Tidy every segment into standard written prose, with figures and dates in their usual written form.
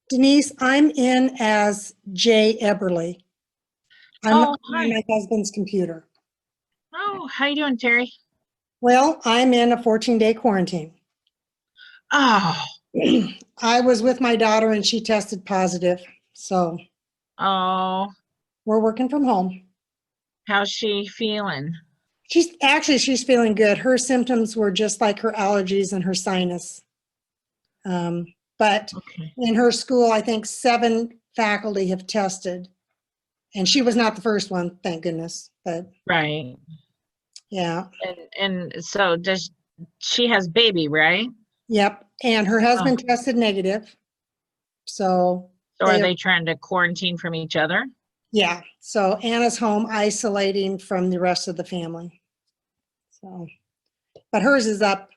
Denise, I'm in as Jay Eberly. I'm Oh, on hi. my husband's computer. Oh, how you doing, Terry? Well, I'm in a 14-day quarantine. Oh, I was with my daughter and she tested positive. So oh, we're working from home. how's she feeling? She's feeling good. Her symptoms were just like her allergies and her sinus. But Okay. in her school, I think 7 faculty have tested. And she was not the first one, thank goodness. But Right. yeah. And so she has baby, right? Yep. And her Oh, husband tested negative. So so are they trying to quarantine from each other? yeah. So Anna's home isolating from the rest of the family. So, but hers is up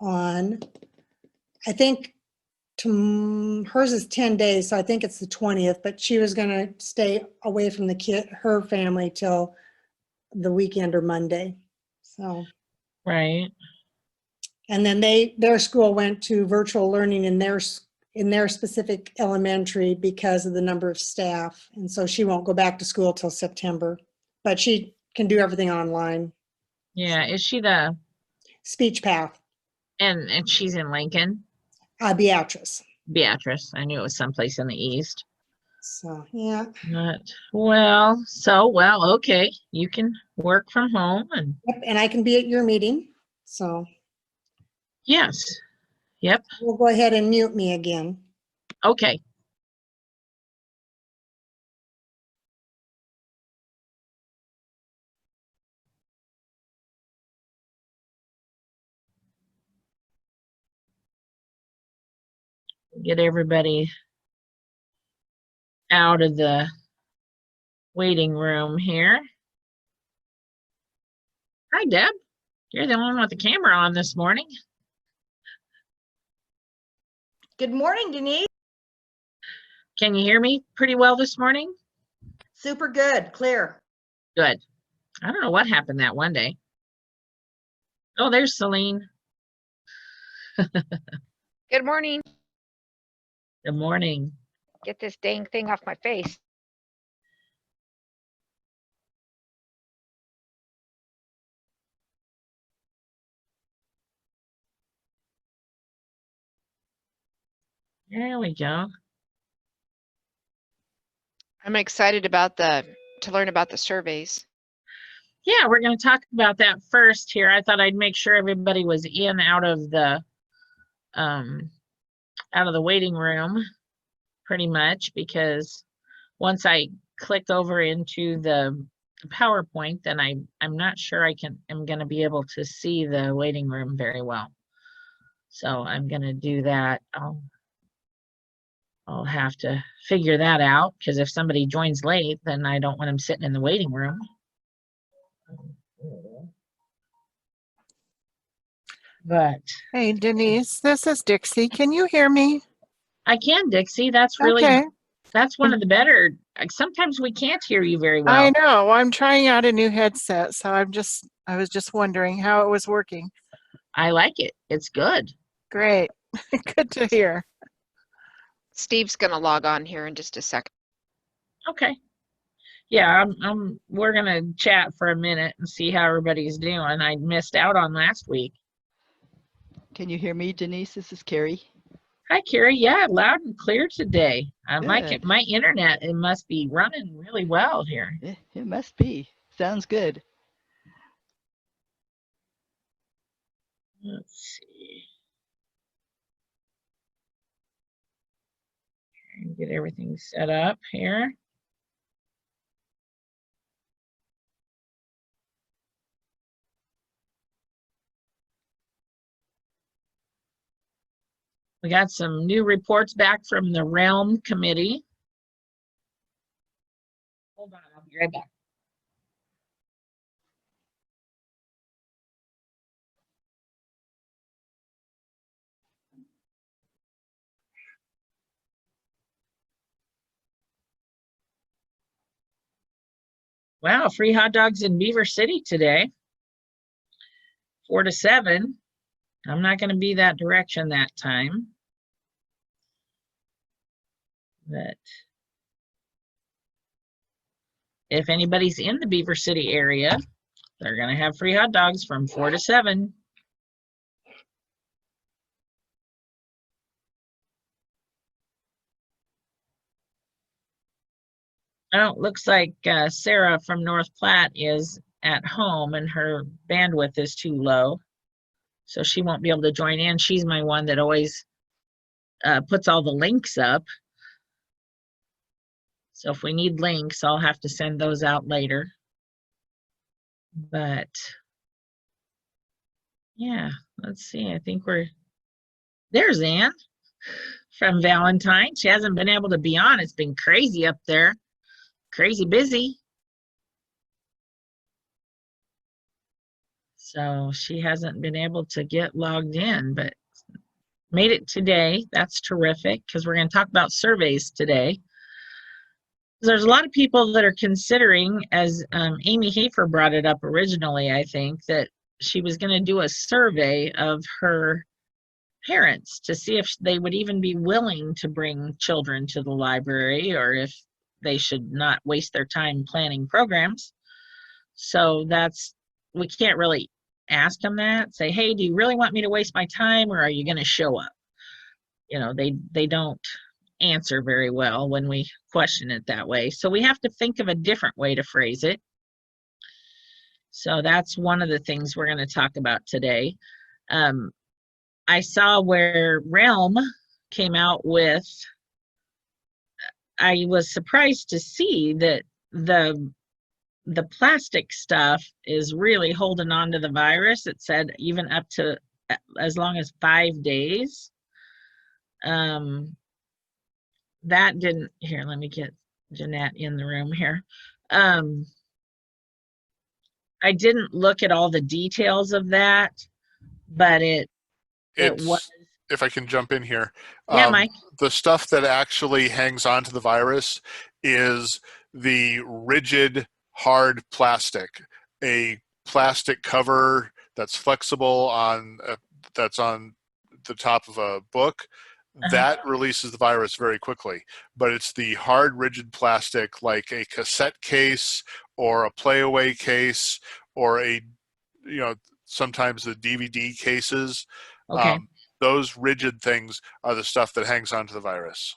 on, I think hers is 10 days. So I think it's the 20th, but she was going to stay away from her family till the weekend or Monday. So, Right. and then their school went to virtual learning in their specific elementary because of the number of staff. And so she won't go back to school till September, but she can do everything online. Yeah. Is she the Speech path, and she's in Lincoln? Beatrice. Beatrice. I knew it was someplace in the east. So, yeah. Well, okay. You can work from home and Yep, and I can be at your meeting. So yes. Yep. we'll go ahead and mute me again. Okay. Get everybody out of the waiting room here. Hi, Deb. You're the only one with the camera on this morning. Good morning, Denise. Can you hear me pretty well this morning? Super good, clear. Good. I don't know what happened that one day. Oh, there's Celine. Good morning. Good morning. Get this dang thing off my face. There we go. I'm excited about to learn about the surveys. Yeah, we're going to talk about that first here. I thought I'd make sure everybody was in out of the waiting room pretty much, because once I click over into the PowerPoint, then I'm not sure I'm going to be able to see the waiting room very well. So I'm going to do that. I'll have to figure that out, because if somebody joins late, then I don't want them sitting in the waiting room. But hey, Denise, this is Dixie. Can you hear me? I can, Dixie. That's really, okay. That's one of the better. Sometimes we can't hear you very well. I know. I'm trying out a new headset, so I was just wondering how it was working. I like it. It's good. Great. Good to hear. Steve's going to log on here in just a second. Okay. Yeah, we're gonna chat for a minute and see how everybody's doing. I missed out on last week. Can you hear me, Denise? This is Carrie. Hi, Carrie. Yeah, loud and clear today. Good. My internet, it must be running really well here. It must be. Sounds good. Let's see. Try and get everything set up here. We got some new reports back from the Realm Committee. Hold on, I'll be right back. Wow, free hot dogs in Beaver City today. 4 to 7. I'm not going to be that direction that time. That if anybody's in the Beaver City area, they're going to have free hot dogs from 4 to 7. Oh, looks like Sarah from North Platte is at home and her bandwidth is too low. So she won't be able to join in. She's my one that always puts all the links up. So if we need links, I'll have to send those out later. But yeah, let's see. I think there's Ann from Valentine. She hasn't been able to be on. It's been crazy up there. Crazy busy. So she hasn't been able to get logged in, but made it today. That's terrific because we're going to talk about surveys today. There's a lot of people that are considering, as Amy Hafer brought it up originally, I think, that she was going to do a survey of her parents to see if they would even be willing to bring children to the library or if they should not waste their time planning programs. So we can't really ask them that, say, hey, do you really want me to waste my time or are you going to show up? You know, they don't answer very well when we question it that way. So we have to think of a different way to phrase it. So that's one of the things we're going to talk about today. I saw where Realm came out with, I was surprised to see that the plastic stuff is really holding on to the virus. It said even up to as long as 5 days. That didn't, here, let me get Jeanette in the room here. I didn't look at all the details of that, but it was. If I can jump in here. Yeah, Mike. The stuff that actually hangs on to the virus is the rigid, hard plastic. A plastic cover that's flexible that's on the top of a book. That releases the virus very quickly, but it's the hard, rigid plastic like a cassette case or a playaway case or sometimes the DVD cases. Okay. Those rigid things are the stuff that hangs onto the virus.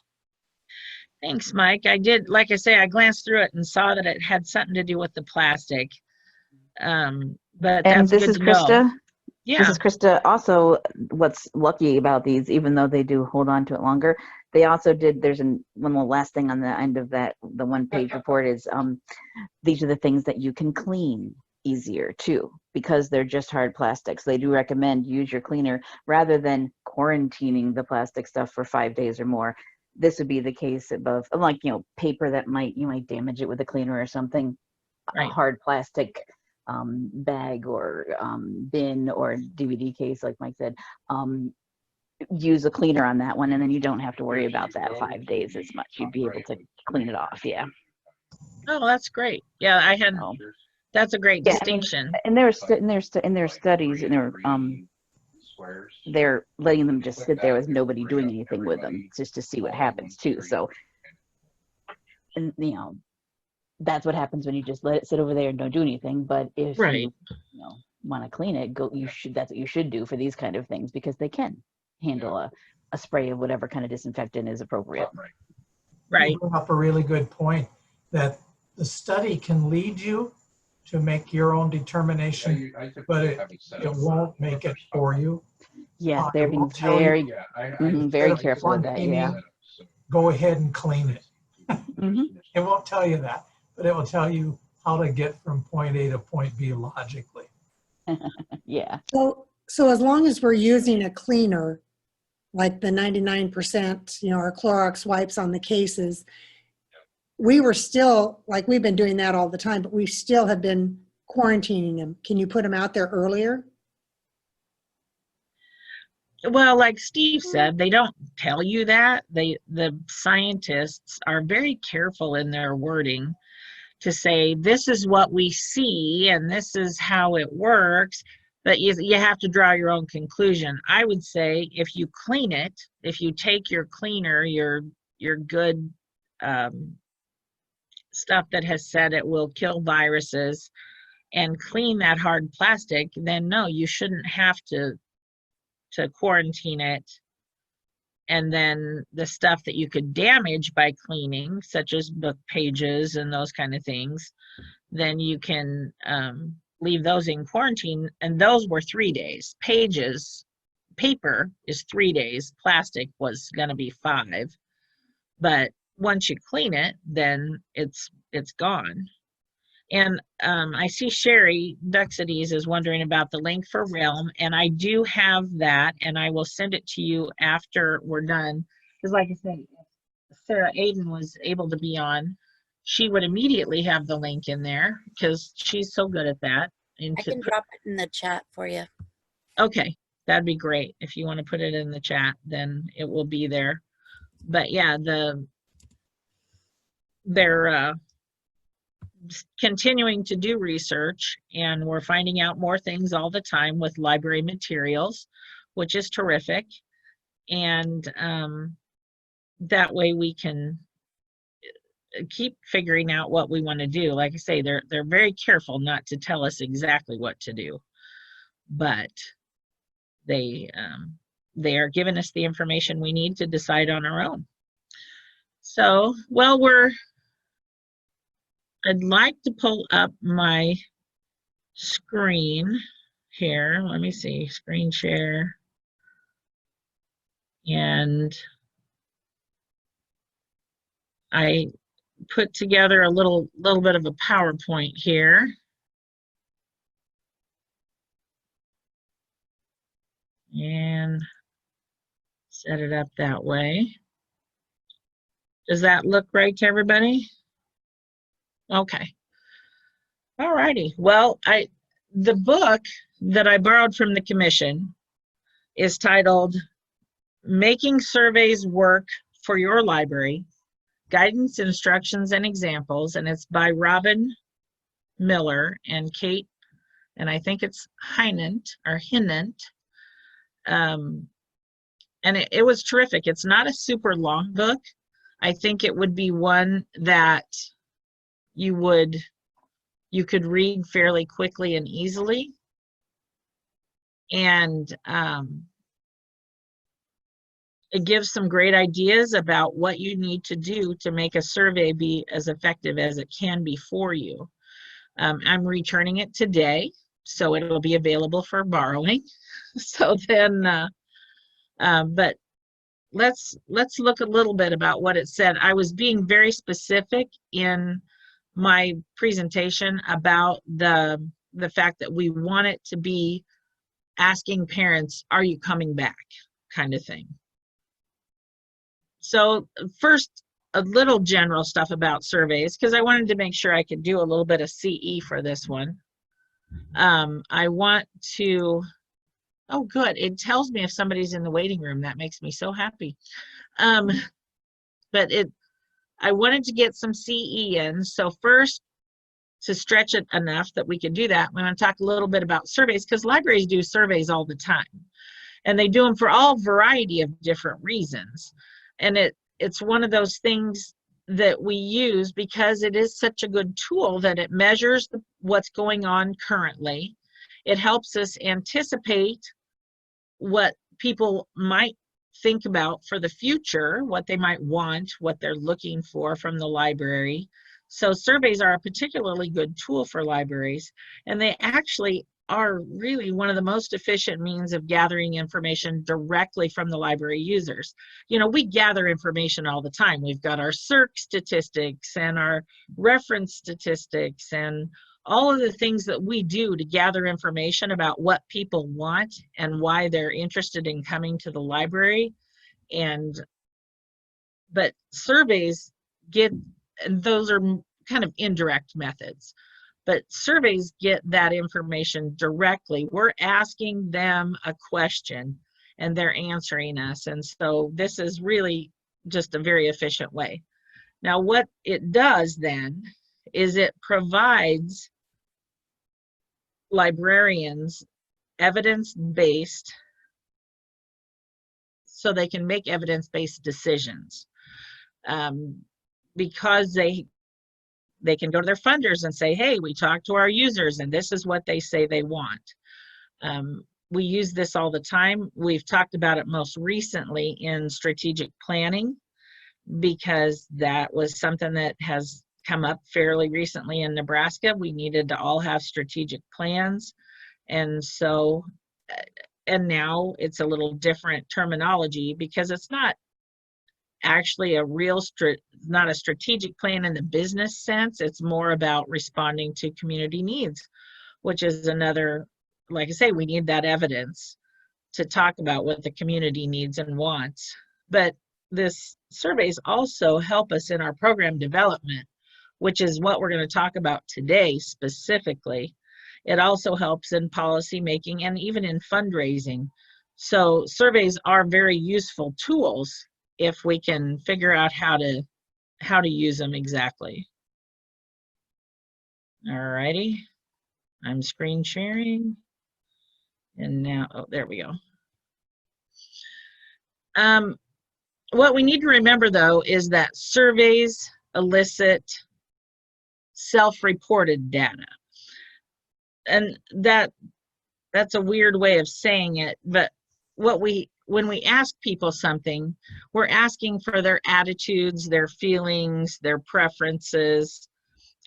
Thanks, Mike. I did, like I say, I glanced through it and saw that it had something to do with the plastic. But And that's this good is to know. Krista. Yeah. This is Krista. Also, what's lucky about these, even though they do hold on to it longer, they also did, there's one more last thing on the end of that, the one-page report is, these are the things that you can clean easier too, because they're just hard plastics. They do recommend use your cleaner rather than quarantining the plastic stuff for 5 days or more. This would be the case above, like, paper that you might damage it with a cleaner or something. Right. A hard plastic bag or bin or DVD case, like Mike said, use a cleaner on that one, and then you don't have to worry about that 5 days as much. You'd be able to clean it off. Yeah. Oh, that's great. Yeah, I hadn't. That's a great distinction. And their studies, and they're letting them just sit there with nobody doing anything with them, just to see what happens too. So, and that's what happens when you just let it sit over there and don't do anything. But if you want to clean it, that's what you should do for these kind of things, because they can handle a spray of whatever kind of disinfectant is appropriate. Right. You bring up a really good point that the study can lead you to make your own determination, but it won't make it for you. Yeah, they're being very careful with that. Yeah. Go ahead and clean it. It won't tell you that, but it will tell you how to get from point A to point B logically. Yeah. So as long as we're using a cleaner, like the 99%, our Clorox wipes on the cases, we were still, like, we've been doing that all the time, but we still have been quarantining them. Can you put them out there earlier? Well, like Steve said, they don't tell you that. The scientists are very careful in their wording to say, this is what we see and this is how it works, but you have to draw your own conclusion. I would say if you clean it, if you take your cleaner, your good stuff that has said it will kill viruses and clean that hard plastic, then no, you shouldn't have to quarantine it. And then the stuff that you could damage by cleaning, such as book pages and those kind of things, then you can leave those in quarantine. And those were 3 days. Paper is 3 days. Plastic was going to be 5. But once you clean it, then it's gone. And I see Sherry Duxides is wondering about the link for Realm, and I do have that, and I will send it to you after we're done. Because like I said, if Sarah Aiden was able to be on, she would immediately have the link in there because she's so good at that. And I can drop it in the chat for you. Okay, that'd be great. If you want to put it in the chat, then it will be there. But yeah, they're continuing to do research, and we're finding out more things all the time with library materials, which is terrific. And that way we can keep figuring out what we want to do. Like I say, they're very careful not to tell us exactly what to do, but they are giving us the information we need to decide on our own. So, well, I'd like to pull up my screen here. Let me see, screen share. And I put together a little bit of a PowerPoint here. And set it up that way. Does that look right to everybody? Okay. All righty. Well, the book that I borrowed from the commission is titled Making Surveys Work for Your Library, Guidance, Instructions, and Examples, and it's by Robin Miller and Kate, and I think it's Hynent. And it was terrific. It's not a super long book. I think it would be one that you could read fairly quickly and easily. And it gives some great ideas about what you need to do to make a survey be as effective as it can be for you. I'm returning it today, so it'll be available for borrowing. So then, but let's look a little bit about what it said. I was being very specific in my presentation about the fact that we want it to be asking parents, are you coming back, kind of thing. So first, a little general stuff about surveys, because I wanted to make sure I could do a little bit of CE for this one. I want to, oh good, it tells me if somebody's in the waiting room. That makes me so happy. But I wanted to get some CE in. So first, to stretch it enough that we can do that, we want to talk a little bit about surveys, because libraries do surveys all the time. And they do them for all variety of different reasons. And it's one of those things that we use because it is such a good tool that it measures what's going on currently. It helps us anticipate what people might think about for the future, what they might want, what they're looking for from the library. So surveys are a particularly good tool for libraries, and they actually are really one of the most efficient means of gathering information directly from the library users. You know, we gather information all the time. We've got our CIRC statistics and our reference statistics and all of the things that we do to gather information about what people want and why they're interested in coming to the library. But surveys and those are kind of indirect methods. But surveys get that information directly. We're asking them a question and they're answering us. And so this is really just a very efficient way. Now, what it does then is it provides librarians evidence-based so they can make evidence-based decisions. because they can go to their funders and say, hey, we talked to our users and this is what they say they want. We use this all the time. We've talked about it most recently in strategic planning, because that was something that has come up fairly recently in Nebraska. We needed to all have strategic plans. And so, and now it's a little different terminology, because it's not actually a real, not a strategic plan in the business sense. It's more about responding to community needs, which is another, like I say, we need that evidence to talk about what the community needs and wants. But this surveys also help us in our program development, which is what we're going to talk about today specifically. It also helps in policy making and even in fundraising. So surveys are very useful tools if we can figure out how to use them exactly. All righty, I'm screen sharing. And now, oh, there we go. What we need to remember, though, is that surveys elicit self-reported data. And that's a weird way of saying it, but when we ask people something, we're asking for their attitudes, their feelings, their preferences,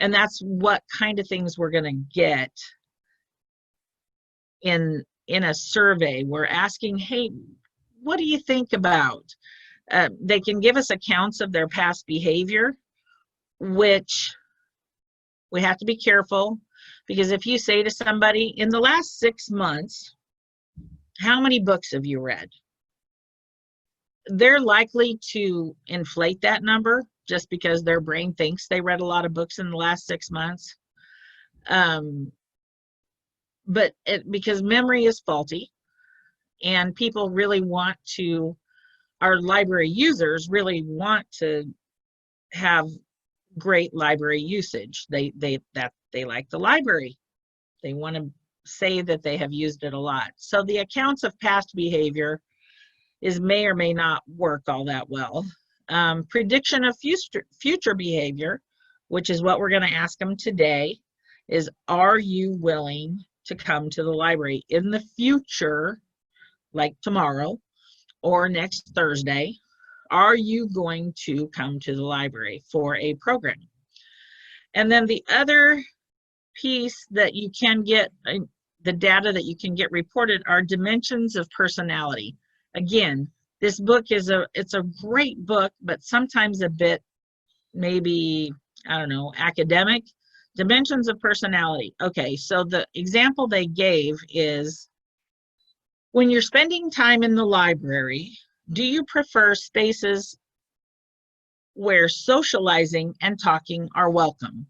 and that's what kind of things we're going to get in a survey. We're asking, hey, what do you think about? They can give us accounts of their past behavior, which we have to be careful, because if you say to somebody, in the last 6 months, how many books have you read? They're likely to inflate that number just because their brain thinks they read a lot of books in the last 6 months. But because memory is faulty, and people really want to, our library users really want to have great library usage. They like the library. They want to say that they have used it a lot. So the accounts of past behavior may or may not work all that well. Prediction of future behavior, which is what we're going to ask them today, is, are you willing to come to the library in the future, like tomorrow or next Thursday? Are you going to come to the library for a program? And then the other piece that you can get, the data that you can get reported, are dimensions of personality. Again, this book it's a great book, but sometimes a bit, maybe, I don't know, academic. Dimensions of personality. Okay, so the example they gave is, when you're spending time in the library, do you prefer spaces where socializing and talking are welcome?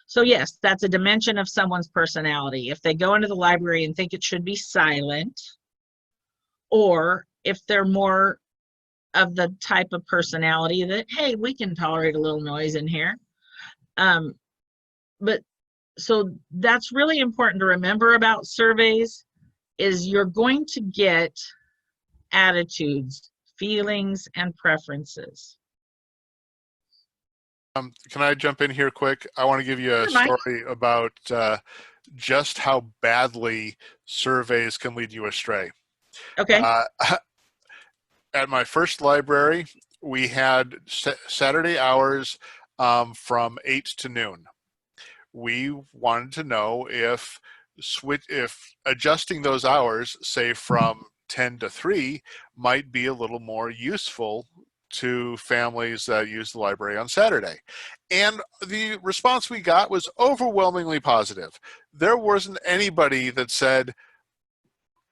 So yes, that's a dimension of someone's personality. If they go into the library and think it should be silent, or if they're more of the type of personality that, hey, we can tolerate a little noise in here. But so that's really important to remember about surveys, is you're going to get attitudes, feelings, and preferences. Can I jump in here quick? I want to give you a Sure, Mike. story about just how badly surveys can lead you astray. Okay. At my first library, we had Saturday hours from 8 to noon. We wanted to know if adjusting those hours, say from 10 to 3, might be a little more useful to families that use the library on Saturday. And the response we got was overwhelmingly positive. There wasn't anybody that said,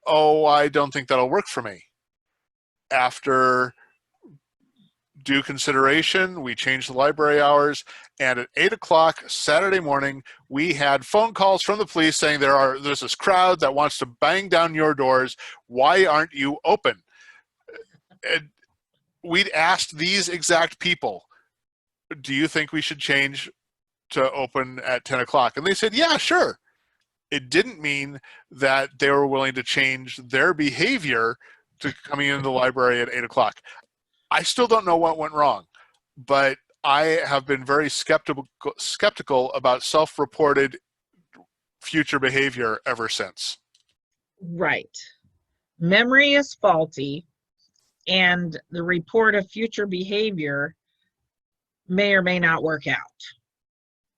oh, I don't think that'll work for me. After due consideration, we changed the library hours, and at 8 o'clock Saturday morning, we had phone calls from the police saying there's this crowd that wants to bang down your doors. Why aren't you open? And we'd asked these exact people, do you think we should change to open at 10 o'clock? And they said, yeah, sure. It didn't mean that they were willing to change their behavior to coming into the library at 8 o'clock. I still don't know what went wrong, but I have been very skeptical about self-reported future behavior ever since. Right. Memory is faulty, and the report of future behavior may or may not work out.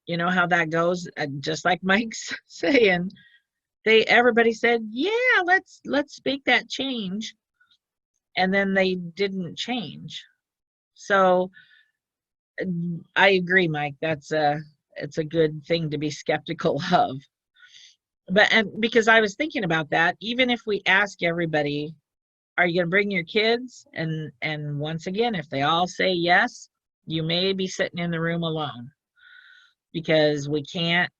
You know how that goes? Just like Mike's saying, everybody said, yeah, let's speak that change, and then they didn't change. So I agree, Mike. It's a good thing to be skeptical of. And because I was thinking about that, even if we ask everybody, are you going to bring your kids? And once again, if they all say yes, you may be sitting in the room alone, because we can't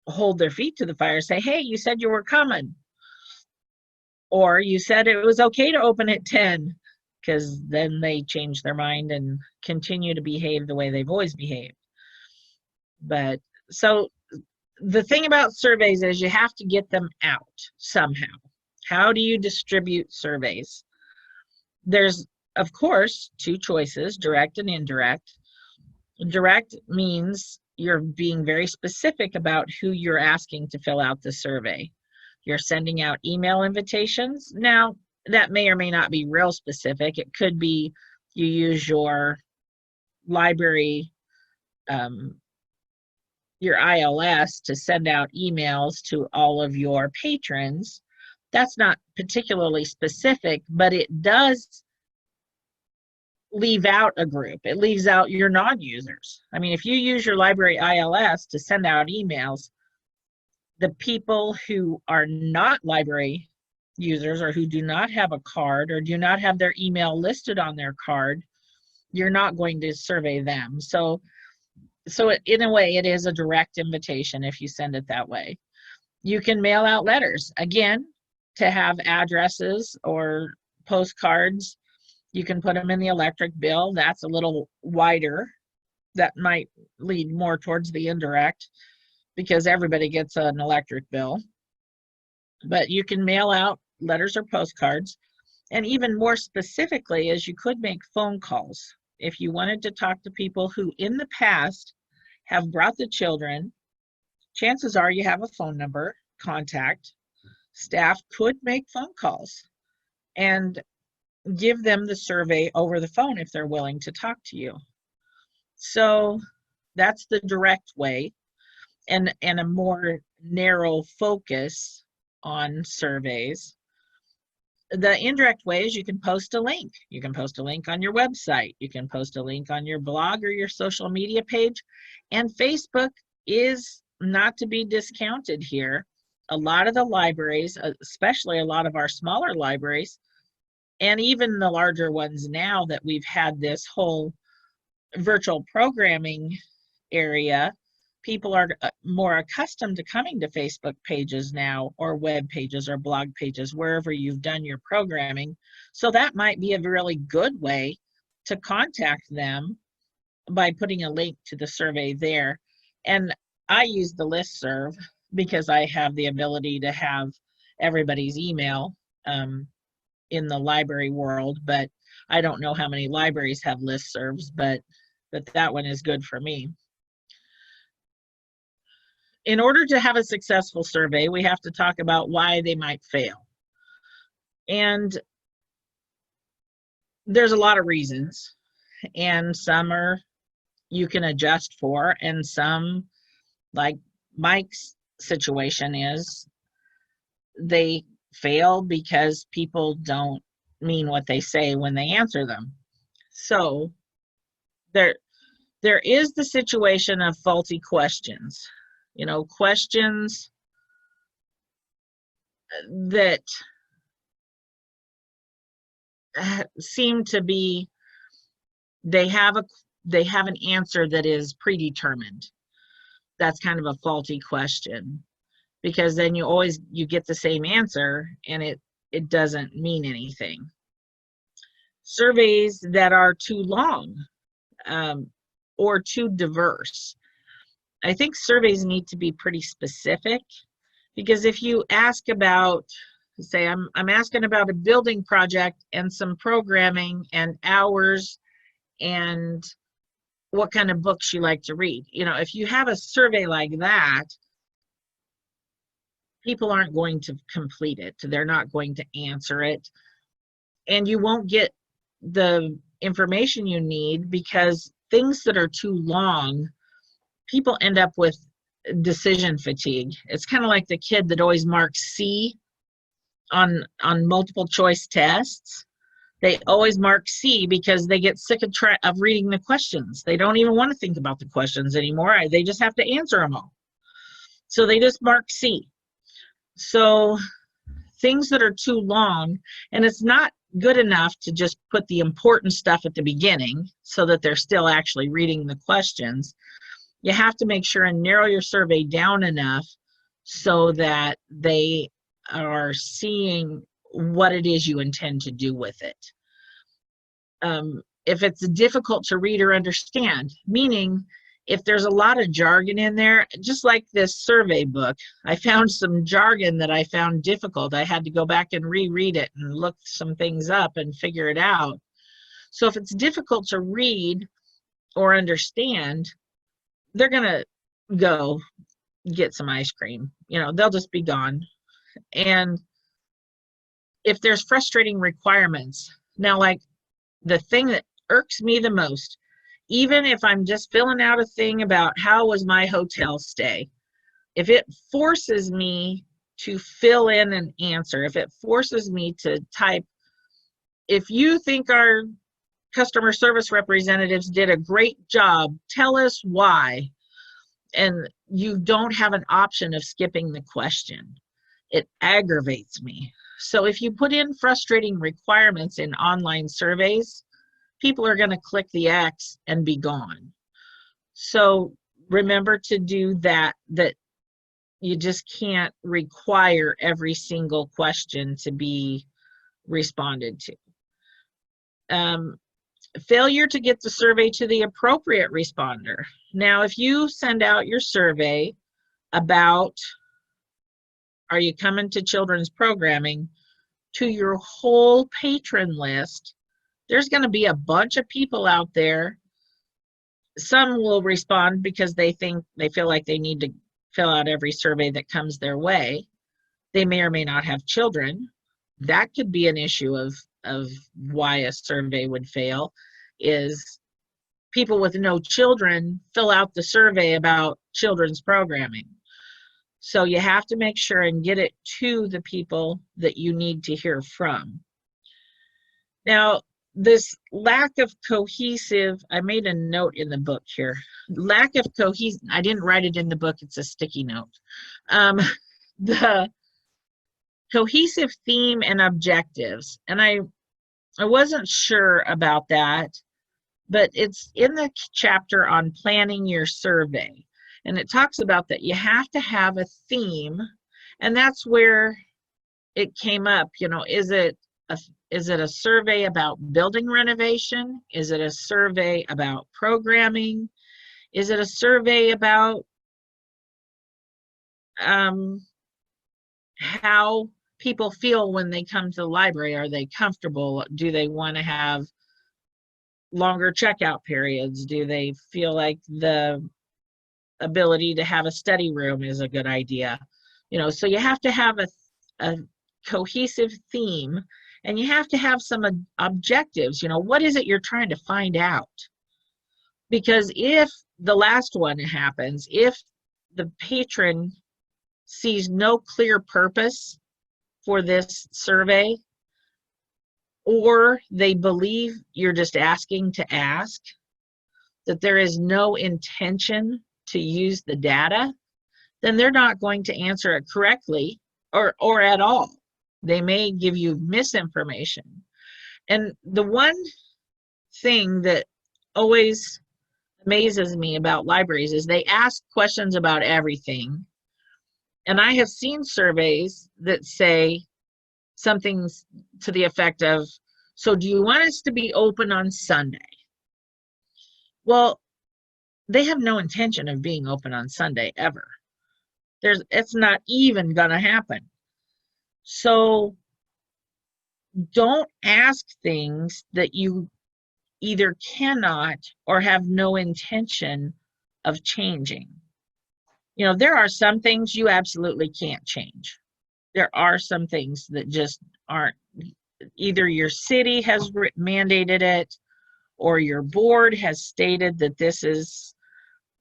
hold their feet to the fire, say, hey, you said you were coming, or you said it was okay to open at 10, because then they change their mind and continue to behave the way they've always behaved. But so the thing about surveys is you have to get them out somehow. How do you distribute surveys? There's, of course, two choices, direct and indirect. Direct means you're being very specific about who you're asking to fill out the survey. You're sending out email invitations. Now, that may or may not be real specific. It could be you use your library, your ILS to send out emails to all of your patrons. That's not particularly specific, but it does leave out a group. It leaves out your non-users. I mean, if you use your library ILS to send out emails, the people who are not library users, or who do not have a card, or do not have their email listed on their card, you're not going to survey them. So in a way, it is a direct invitation if you send it that way. You can mail out letters, again, to have addresses or postcards. You can put them in the electric bill. That's a little wider. That might lead more towards the indirect, because everybody gets an electric bill. But you can mail out letters or postcards. And even more specifically is you could make phone calls. If you wanted to talk to people who in the past have brought the children, chances are you have a phone number, contact. Staff could make phone calls and give them the survey over the phone if they're willing to talk to you. So that's the direct way, and a more narrow focus on surveys. The indirect way is you can post a link. You can post a link on your website. You can post a link on your blog or your social media page. And Facebook is not to be discounted here. A lot of the libraries, especially a lot of our smaller libraries, and even the larger ones now that we've had this whole virtual programming area, people are more accustomed to coming to Facebook pages now, or web pages or blog pages, wherever you've done your programming. So that might be a really good way to contact them, by putting a link to the survey there. And I use the listserv because I have the ability to have everybody's email in the library world, but I don't know how many libraries have listservs, but that one is good for me. In order to have a successful survey, we have to talk about why they might fail. And there's a lot of reasons, and some are you can adjust for, and some, like Mike's situation, is they fail because people don't mean what they say when they answer them. So there is the situation of faulty questions. You know, questions that seem to be, they have an answer that is predetermined. That's kind of a faulty question, because then you get the same answer and it doesn't mean anything. Surveys that are too long or too diverse. I think surveys need to be pretty specific, because if you ask about, say, I'm asking about a building project and some programming and hours and what kind of books you like to read. You know, if you have a survey like that, people aren't going to complete it. They're not going to answer it. And you won't get the information you need, because things that are too long, people end up with decision fatigue. It's kind of like the kid that always marks C on multiple choice tests. They always mark C because they get sick of reading the questions. They don't even want to think about the questions anymore. They just have to answer them all. So they just mark C. So things that are too long, and it's not good enough to just put the important stuff at the beginning so that they're still actually reading the questions. You have to make sure and narrow your survey down enough so that they are seeing what it is you intend to do with it. If it's difficult to read or understand, meaning if there's a lot of jargon in there, just like this survey book, I found some jargon that I found difficult. I had to go back and reread it and look some things up and figure it out. So if it's difficult to read or understand, they're gonna go get some ice cream. You know, they'll just be gone. And if there's frustrating requirements, now like the thing that irks me the most, even if I'm just filling out a thing about how was my hotel stay, if it forces me to fill in an answer, if it forces me to type, if you think our customer service representatives did a great job, tell us why, and you don't have an option of skipping the question, it aggravates me. So if you put in frustrating requirements in online surveys, people are going to click the X and be gone. So remember to do that, that you just can't require every single question to be responded to. Failure to get the survey to the appropriate responder. Now, if you send out your survey about, are you coming to children's programming, to your whole patron list, there's going to be a bunch of people out there. Some will respond because they feel like they need to fill out every survey that comes their way. They may or may not have children. That could be an issue of why a survey would fail, is people with no children fill out the survey about children's programming. So you have to make sure and get it to the people that you need to hear from. Now, this lack of cohesive, I made a note in the book here. Lack of cohesive, I didn't write it in the book, it's a sticky note. The cohesive theme and objectives, and I wasn't sure about that, but it's in the chapter on planning your survey. And it talks about that you have to have a theme, and that's where it came up. You know, is it a survey about building renovation? Is it a survey about programming? Is it a survey about how people feel when they come to the library? Are they comfortable? Do they want to have longer checkout periods? Do they feel like the ability to have a study room is a good idea? You know, so you have to have a cohesive theme, and you have to have some objectives. You know, what is it you're trying to find out? Because if the last one happens, if the patron sees no clear purpose for this survey, or they believe you're just asking to ask, that there is no intention to use the data, then they're not going to answer it correctly or at all. They may give you misinformation. And the one thing that always amazes me about libraries is they ask questions about everything. And I have seen surveys that say something to the effect of, so do you want us to be open on Sunday? Well, they have no intention of being open on Sunday ever. It's not even gonna happen. So don't ask things that you either cannot or have no intention of changing. You know, there are some things you absolutely can't change. There are some things that just aren't, either your city has mandated it or your board has stated that this is,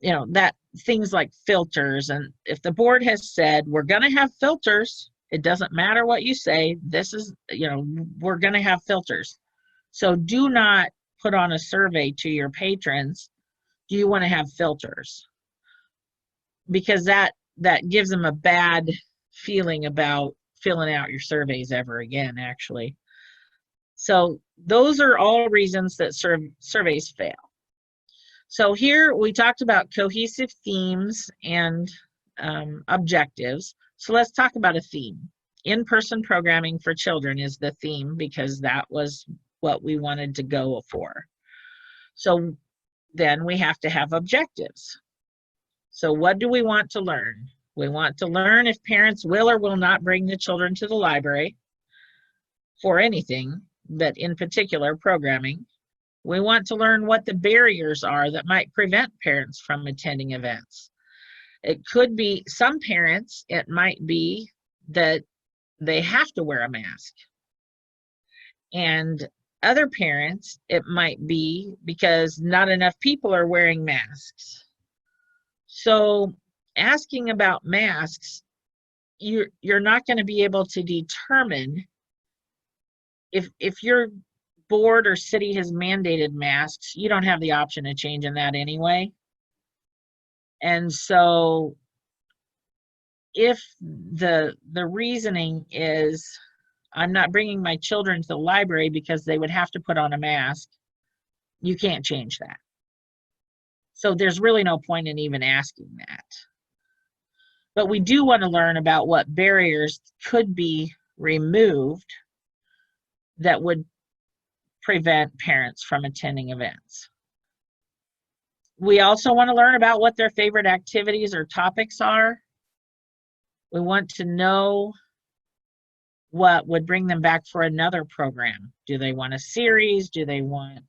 you know, that things like filters. And if the board has said, we're going to have filters, it doesn't matter what you say, this is, you know, we're going to have filters. So do not put on a survey to your patrons, do you want to have filters? Because that gives them a bad feeling about filling out your surveys ever again, actually. So those are all reasons that surveys fail. So here we talked about cohesive themes and objectives. So let's talk about a theme. In-person programming for children is the theme because that was what we wanted to go for. So then we have to have objectives. So what do we want to learn? We want to learn if parents will or will not bring the children to the library for anything, but in particular programming. We want to learn what the barriers are that might prevent parents from attending events. It could be some parents, it might be that they have to wear a mask. And other parents, it might be because not enough people are wearing masks. So asking about masks, you're not going to be able to determine if your board or city has mandated masks, you don't have the option of changing that anyway. And so if the reasoning is, I'm not bringing my children to the library because they would have to put on a mask, you can't change that. So there's really no point in even asking that. But we do want to learn about what barriers could be removed that would prevent parents from attending events. We also want to learn about what their favorite activities or topics are. We want to know what would bring them back for another program. Do they want a series? Do they want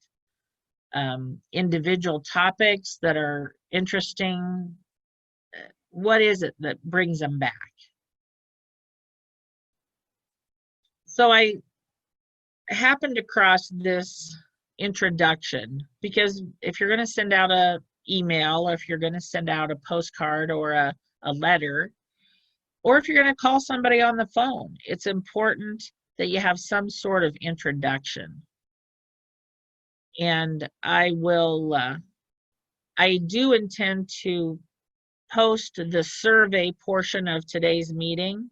individual topics that are interesting? What is it that brings them back? So I happened across this introduction because if you're going to send out an email, or if you're going to send out a postcard or a letter, or if you're going to call somebody on the phone, it's important that you have some sort of introduction. And I do intend to post the survey portion of today's meeting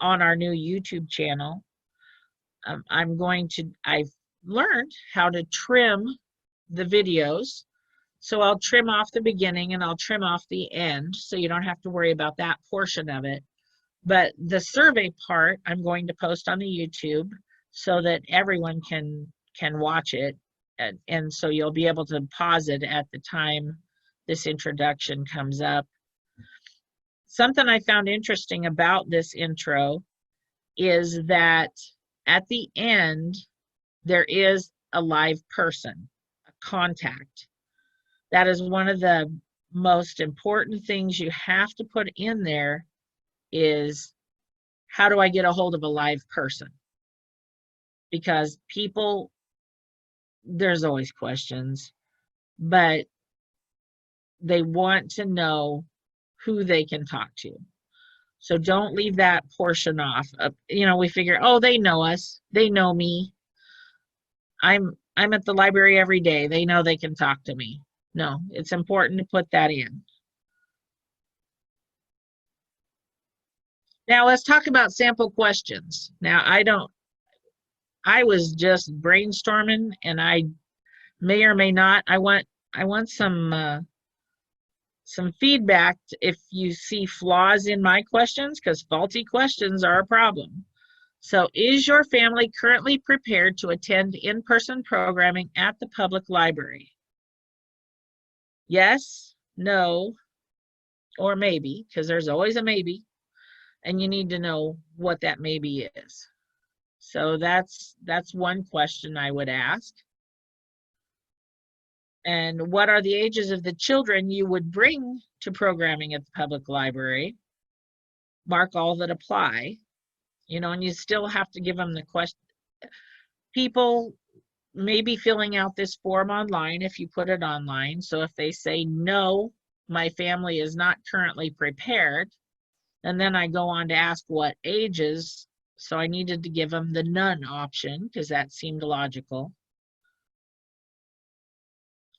on our new YouTube channel. I've learned how to trim the videos. So I'll trim off the beginning and I'll trim off the end, so you don't have to worry about that portion of it. But the survey part, I'm going to post on the YouTube so that everyone can watch it. And so you'll be able to pause it at the time this introduction comes up. Something I found interesting about this intro is that at the end, there is a live person, a contact. That is one of the most important things you have to put in there is, how do I get a hold of a live person? Because people, there's always questions, but they want to know who they can talk to. So don't leave that portion off. You know, we figure, oh, they know us. They know me. I'm at the library every day. They know they can talk to me. No, it's important to put that in. Now let's talk about sample questions. Now I was just brainstorming, and I may or may not, I want some feedback if you see flaws in my questions, because faulty questions are a problem. So, is your family currently prepared to attend in-person programming at the public library? Yes, no, or maybe, because there's always a maybe, and you need to know what that maybe is. So that's one question I would ask. And what are the ages of the children you would bring to programming at the public library? Mark all that apply, you know, and you still have to give them the question. People may be filling out this form online if you put it online. So if they say, no, my family is not currently prepared, and then I go on to ask what ages. So I needed to give them the none option because that seemed logical.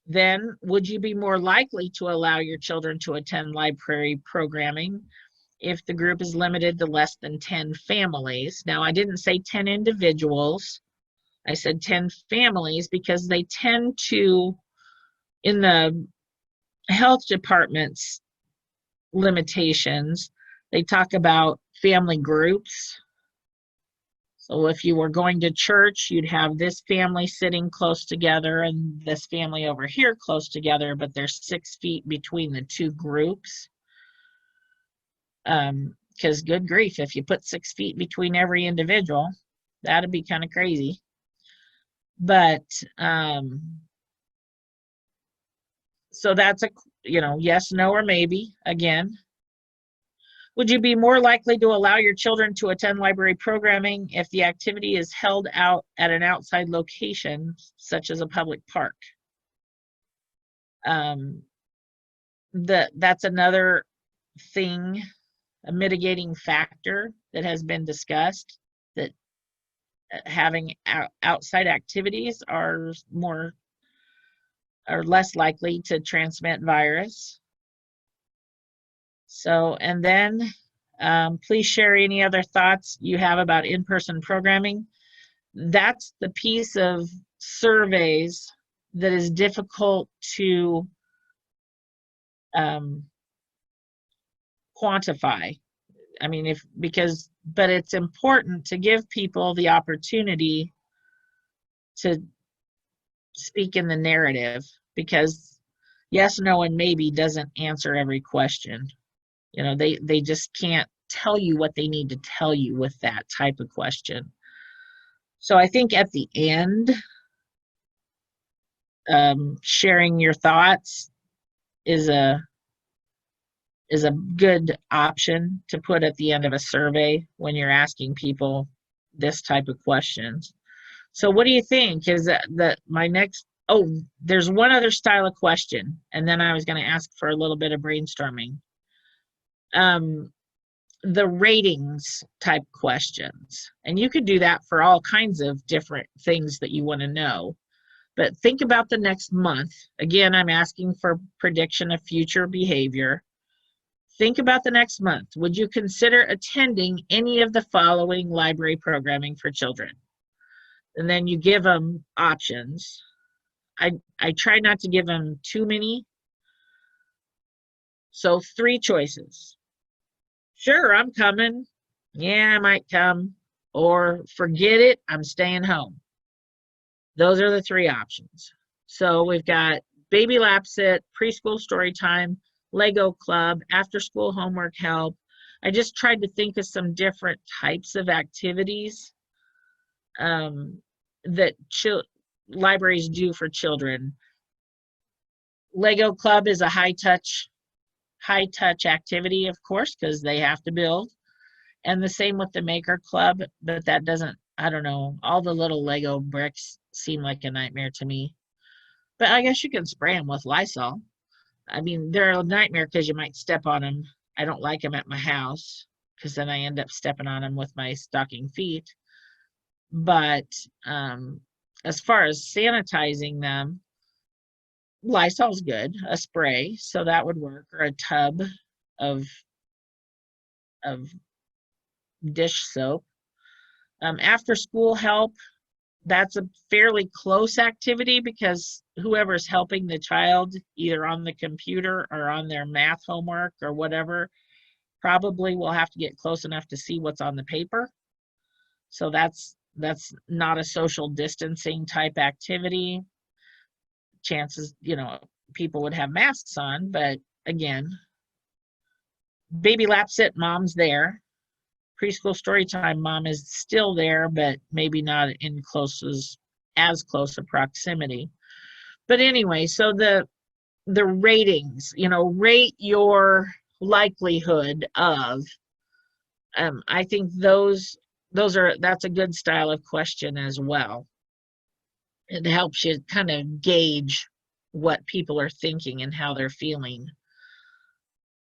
Then, would you be more likely to allow your children to attend library programming if the group is limited to less than 10 families? Now, I didn't say 10 individuals. I said 10 families because they tend to, in the health department's limitations, they talk about family groups. So if you were going to church, you'd have this family sitting close together and this family over here close together, but there's 6 feet between the two groups. Because good grief, if you put 6 feet between every individual, that'd be kind of crazy. But so that's a, you know, yes, no, or maybe again. Would you be more likely to allow your children to attend library programming if the activity is held out at an outside location, such as a public park? That's another thing, a mitigating factor that has been discussed, that having outside activities are less likely to transmit virus. So, and then please share any other thoughts you have about in-person programming. That's the piece of surveys that is difficult to quantify. I mean, but it's important to give people the opportunity to speak in the narrative, because yes, no, and maybe doesn't answer every question. You know, they just can't tell you what they need to tell you with that type of question. So I think at the end, sharing your thoughts is a good option to put at the end of a survey when you're asking people this type of questions. So what do you think? Is that my next, oh, there's one other style of question, and then I was going to ask for a little bit of brainstorming. The ratings type questions, and you could do that for all kinds of different things that you want to know. But think about the next month. Again, I'm asking for prediction of future behavior. Think about the next month. Would you consider attending any of the following library programming for children? And then you give them options. I try not to give them too many. So 3 choices. Sure, I'm coming. Yeah, I might come. Or forget it, I'm staying home. Those are the 3 options. So we've got baby lap sit, preschool story time, Lego club, after school homework help. I just tried to think of some different types of activities that libraries do for children. Lego club is a high touch activity, of course, because they have to build. And the same with the maker club, but that doesn't, I don't know, all the little Lego bricks seem like a nightmare to me. But I guess you can spray them with Lysol. I mean, they're a nightmare because you might step on them. I don't like them at my house because then I end up stepping on them with my stocking feet. But as far as sanitizing them, Lysol's good, a spray, so that would work, or a tub of dish soap. After school help, that's a fairly close activity because whoever's helping the child, either on the computer or on their math homework or whatever, probably will have to get close enough to see what's on the paper. So that's not a social distancing type activity. Chances, you know, people would have masks on, but again, baby lap sit, mom's there. Preschool story time, mom is still there, but maybe not in as close a proximity. But anyway, so the ratings, rate your likelihood of, I think that's a good style of question as well. It helps you kind of gauge what people are thinking and how they're feeling.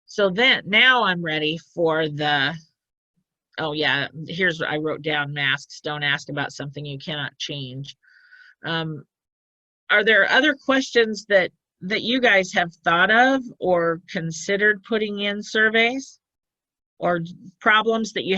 So then now I'm ready for oh yeah, here's what I wrote down: masks. Don't ask about something you cannot change. Are there other questions that you guys have thought of or considered putting in surveys, or problems that you